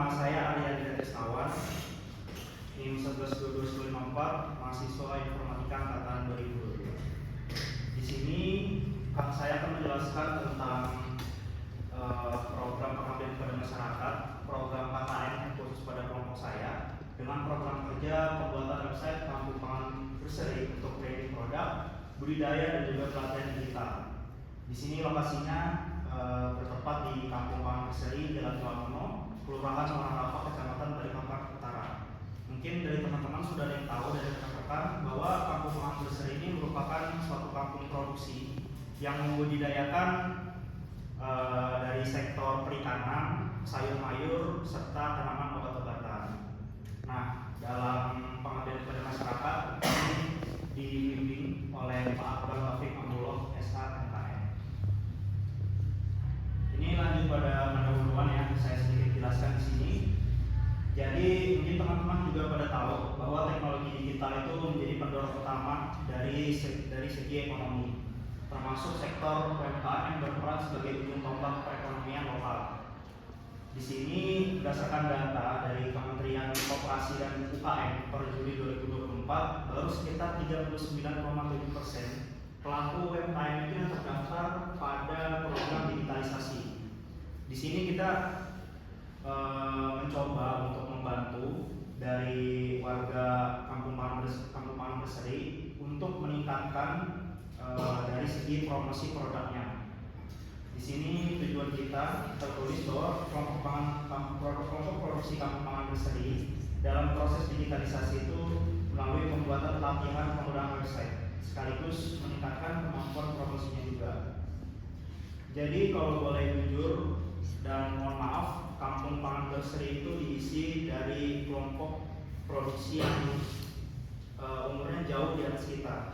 nama saya Arya Trisnawan, NIM 112254, mahasiswa Informatika angkatan 2022. Di sini saya akan menjelaskan tentang program pengabdian kepada masyarakat, program KKN yang khusus pada kelompok saya, dengan program kerja pembuatan website Kampung Pangan Berseri untuk branding produk, budidaya dan juga pelatihan digital. Di sini lokasinya bertempat di Kampung Pangan Berseri, Jalan Tuamono, Kelurahan Warnapa, Kecamatan Balikpapan Utara. Mungkin dari teman-teman sudah ada yang tahu dari rekan-rekan bahwa Kampung Pangan Berseri ini merupakan suatu kampung produksi yang membudidayakan dari sektor perikanan, sayur mayur, serta tanaman obat-obatan. Nah, dalam pengabdian kepada masyarakat kami dibimbing oleh Pak Akbar Taufik Amullah, SH MKM. Ini lanjut pada pendahuluan yang saya sedikit jelaskan di sini. Jadi mungkin teman-teman juga pada tahu bahwa teknologi digital itu menjadi pendorong utama dari segi ekonomi, termasuk sektor UMKM yang berperan sebagai ujung tombak perekonomian lokal. Di sini berdasarkan data dari Kementerian Koperasi dan UKM per Juli 2024, baru sekitar 39,7% pelaku UMKM itu yang terdaftar pada program digitalisasi. Di sini kita mencoba untuk membantu dari warga Kampung Pangan Berseri untuk meningkatkan dari segi promosi produknya. Di sini tujuan kita tertulis bahwa kelompok produksi Kampung Pangan Berseri dalam proses digitalisasi itu melalui pembuatan pelatihan penggunaan website, sekaligus meningkatkan kemampuan promosinya juga. Jadi kalau boleh jujur dan mohon maaf, Kampung Pangan Berseri itu diisi dari kelompok produksi yang umurnya jauh di atas kita.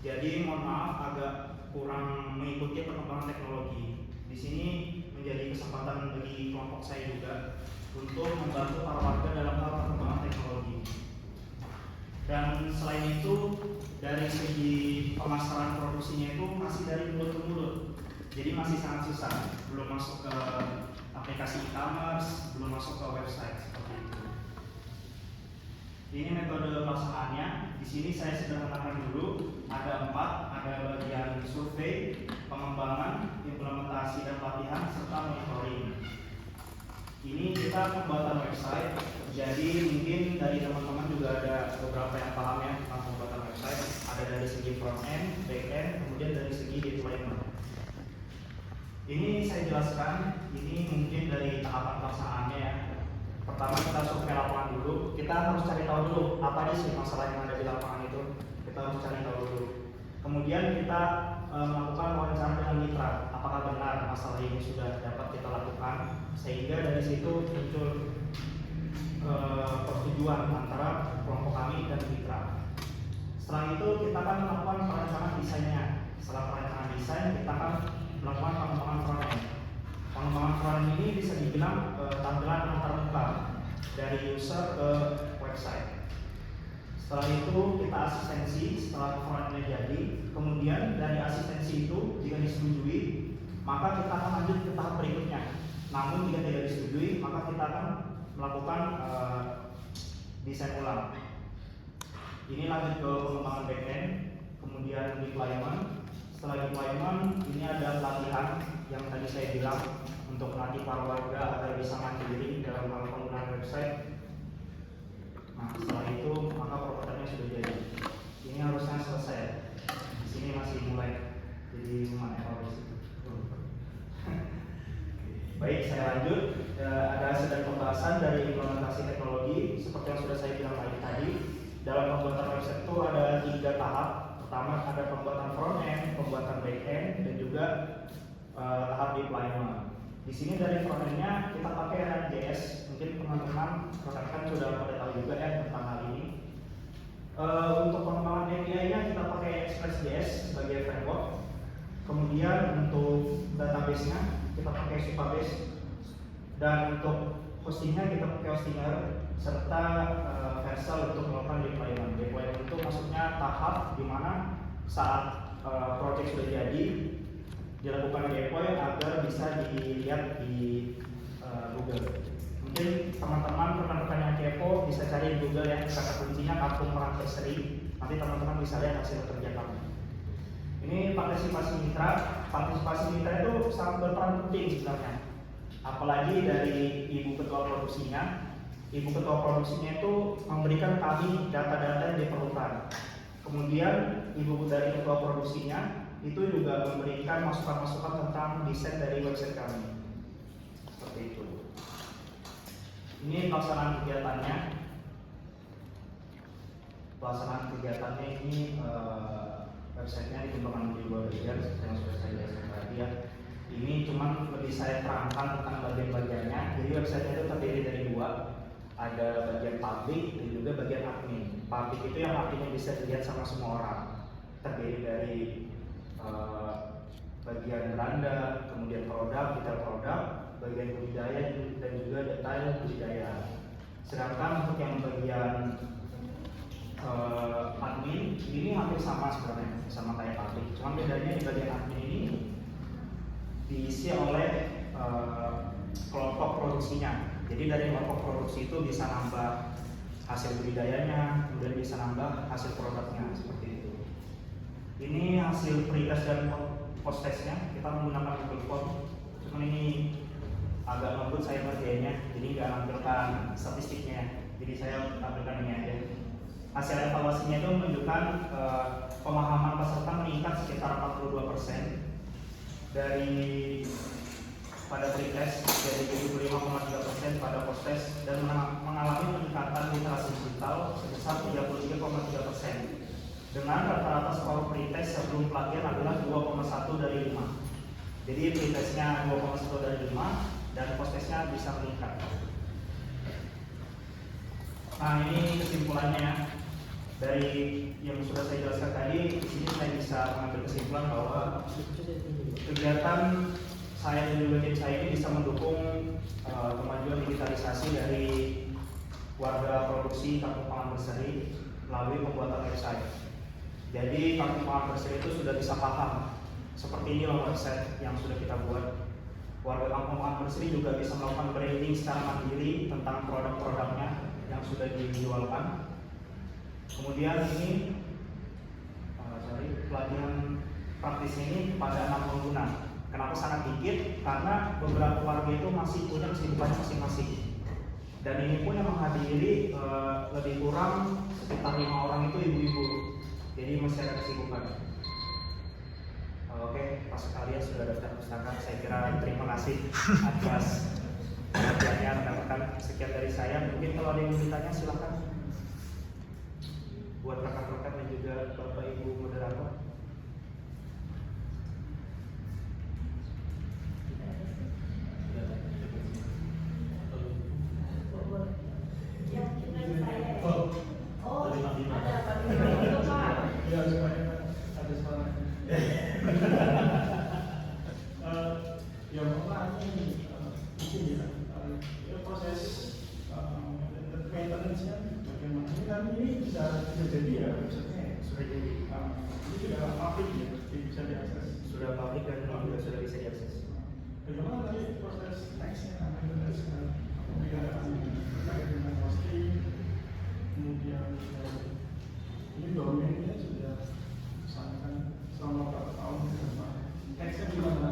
Jadi mohon maaf agak kurang mengikuti perkembangan teknologi. Di sini menjadi kesempatan bagi kelompok saya juga untuk membantu para warga dalam hal perkembangan teknologi. Dan selain itu, dari segi pemasaran produksinya itu masih dari mulut ke mulut. Jadi masih sangat susah, belum masuk ke aplikasi e-commerce, belum masuk ke website seperti itu. Ini metode pelaksanaannya. Di sini saya sederhanakan dulu. Ada 4, ada bagian survei, pengembangan, implementasi dan pelatihan, serta monitoring. Ini kita pembuatan website. Jadi mungkin dari teman-teman juga ada beberapa yang paham ya tentang pembuatan website. Ada dari segi front end, back end, kemudian dari segi deployment. Ini saya jelaskan, ini mungkin dari tahapan pelaksanaannya ya. Pertama kita survei lapangan dulu, kita harus cari tahu dulu apa aja sih masalah yang ada di lapangan itu. Kita harus cari tahu dulu. Kemudian kita melakukan wawancara dengan mitra, apakah benar masalah ini sudah dapat kita lakukan, sehingga dari situ muncul persetujuan antara kelompok kami dan mitra. Setelah itu kita akan melakukan perencanaan desainnya. Setelah perencanaan desain, kita akan melakukan pengembangan frontend. Pengembangan frontend ini bisa dibilang tampilan antarmuka dari user ke website. Setelah itu kita asistensi setelah frontend jadi. Kemudian dari asistensi itu jika disetujui, maka kita akan lanjut ke tahap berikutnya. Namun jika tidak disetujui, maka kita akan melakukan desain ulang. Ini lanjut ke pengembangan backend, kemudian deployment. Setelah deployment, ini ada pelatihan yang tadi saya bilang untuk melatih para warga agar bisa mandiri dalam hal penggunaan website. Nah, setelah itu maka prototipe sudah jadi. Ini harusnya selesai. Di sini masih mulai jadi mana error. Baik, saya lanjut. Ada sedang pembahasan dari implementasi teknologi seperti yang sudah saya bilang tadi. Dalam pembuatan website itu ada 3 tahap. Pertama ada pembuatan front end, pembuatan back end, dan juga tahap deployment. Di sini dari front end-nya kita pakai React.js. Mungkin teman-teman rekan-rekan sudah pada tahu juga ya tentang hal ini. Untuk pengembangan API-nya kita pakai Express.js sebagai framework. Kemudian untuk database-nya kita pakai Supabase. Dan untuk hostingnya kita pakai Hostinger serta Vercel untuk melakukan deployment. Deployment itu maksudnya tahap di mana saat project sudah jadi dilakukan deploy agar bisa dilihat di Google. Mungkin teman-teman rekan-rekan yang kepo bisa cari di Google ya, kata kuncinya Kampung Meranterseri. Nanti teman-teman bisa lihat hasil kerja kami. Ini partisipasi mitra. Partisipasi mitra itu sangat berperan penting sebenarnya. Apalagi dari ibu ketua produksinya. Ibu ketua produksinya itu memberikan kami data-data yang diperlukan. Kemudian ibu dari ketua produksinya itu juga memberikan masukan-masukan tentang desain dari website kami. Seperti itu. Ini pelaksanaan kegiatannya. Pelaksanaan kegiatannya ini websitenya dikembangkan menjadi 2 bagian yang sudah saya jelaskan tadi ya. Ini cuma lebih saya terangkan tentang bagian-bagiannya. Jadi websitenya itu terdiri dari 2. Ada bagian publik dan juga bagian admin. Publik itu yang artinya bisa dilihat sama semua orang. Terdiri dari bagian beranda, kemudian produk, detail produk, bagian budidaya dan juga detail budidaya. Sedangkan untuk yang bagian admin ini hampir sama sebenarnya, sama kayak publik. Cuma bedanya di bagian admin ini diisi oleh kelompok produksinya. Jadi dari kelompok produksi itu bisa nambah hasil budidayanya, kemudian bisa nambah hasil produknya seperti itu. Ini hasil pretest dan post testnya, kita menggunakan Google Form. Cuma ini agak ngebut saya ngerjainnya, jadi nggak nampilkan statistiknya. Jadi saya tampilkan ini aja. Hasil evaluasinya itu menunjukkan pemahaman peserta meningkat sekitar 42% dari pada pretest, dari 75,3% pada post test, dan mengalami peningkatan literasi digital sebesar 33,3%. Dengan rata-rata skor pretest sebelum pelatihan adalah 2,1 dari 5. Jadi pretestnya 2,1 dari 5 dan post testnya bisa meningkat. Nah, ini kesimpulannya. Dari yang sudah saya jelaskan tadi, di sini saya bisa mengambil kesimpulan bahwa kegiatan saya dan juga tim saya ini bisa mendukung kemajuan digitalisasi dari warga produksi Kampung Pangan Berseri melalui pembuatan website. Jadi Kampung Pangan Berseri itu sudah bisa paham seperti ini loh website yang sudah kita buat. Warga Kampung Pangan Berseri juga bisa melakukan branding secara mandiri tentang produk-produknya yang sudah dijualkan. Kemudian ini pelatihan praktis ini pada 6 pengguna. Kenapa sangat dikit? Karena beberapa warga itu masih punya kesibukannya masing-masing. Dan ini pun yang menghadiri lebih kurang sekitar 5 orang itu ibu-ibu. Jadi masih ada kesibukan. Oke, pas kalian sudah daftar pustaka, saya kira terima kasih atas perhatiannya rekan-rekan. Sekian dari saya. Mungkin kalau ada yang ditanya silakan. Buat rekan-rekan dan juga Bapak Ibu moderator. Sudah publik dan juga sudah bisa diakses. Bagaimana tadi proses nextnya? Dengan hosting, kemudian ini domainnya sudah misalkan selama berapa tahun ke depan. Nextnya gimana?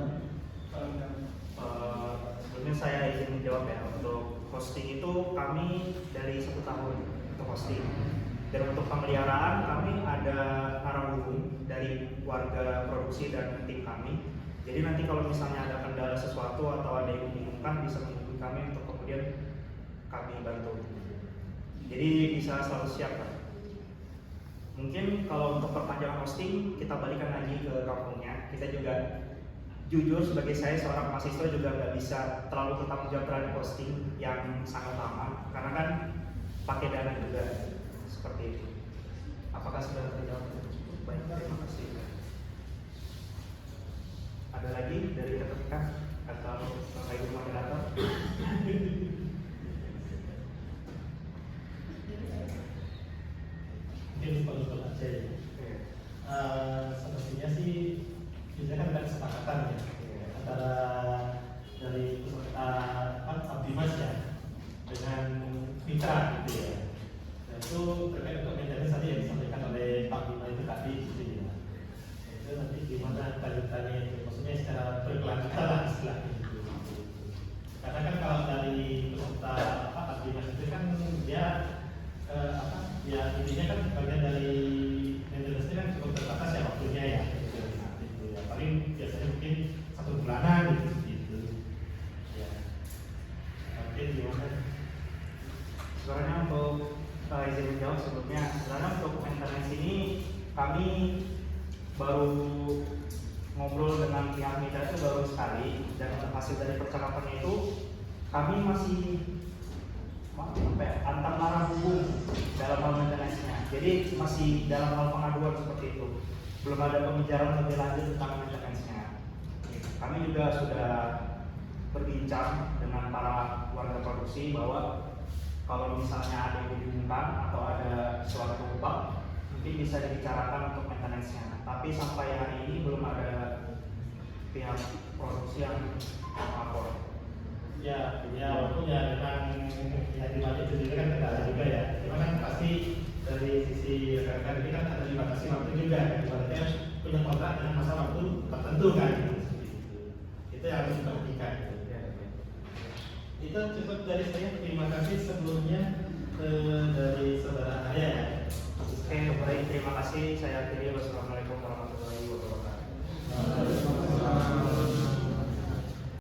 Sebelumnya saya izin menjawab ya. Untuk hosting itu kami dari 1 tahun untuk hosting. Dan untuk pemeliharaan kami ada narahubung dari warga produksi dan tim kami. Jadi nanti kalau misalnya ada kendala sesuatu atau ada yang membingungkan bisa menghubungi kami untuk kemudian kami bantu. Jadi bisa selalu siap kan. Mungkin kalau untuk perpanjangan hosting kita balikan lagi ke kampungnya. Kita juga jujur sebagai saya seorang mahasiswa juga nggak bisa terlalu bertanggung jawab terhadap hosting yang sangat lama karena kan pakai dana juga. Seperti itu. Apakah sudah terjawab? Baik, terima kasih. Ada lagi dari rekan-rekan atau Bapak Ibu moderator? Mungkin kalau aja ya. Sepertinya sih biasanya kan ada kesepakatan ya antara dari peserta Abdimas ya Ya intinya kan bagian dari maintenance ini kan cukup terbatas ya waktunya ya. Gitu ya. Paling biasanya mungkin 1 bulanan gitu. Ya. Oke, gimana? Sebenarnya untuk izin menjawab sebelumnya, sebenarnya untuk maintenance ini kami baru ngobrol dengan pihak mitra itu baru sekali, dan hasil dari percakapannya itu kami masih antang arah hubung dalam hal maintenance-nya. Jadi masih dalam hal pengaduan seperti itu. Belum ada pembicaraan lebih lanjut tentang maintenance-nya. Kami juga sudah berbincang dengan para warga produksi bahwa kalau misalnya ada yang dihubungkan atau ada suatu bug, mungkin bisa dibicarakan untuk maintenance-nya. Tapi sampai hari ini belum ada pihak produksi yang melapor. Ya, walaupun ya memang yang dimaksud itu juga kan tidak ada juga ya. Cuma kan pasti dari sisi rekan-rekan ini kan ada dibatasi waktu juga. Ibaratnya punya kontrak dengan masa waktu tertentu kan. Seperti itu. Itu yang harus diperhatikan. Itu cukup dari saya. Terima kasih sebelumnya dari saudara Arya ya. Oke, baik, terima kasih. Saya akhiri. Wassalamualaikum warahmatullahi wabarakatuh.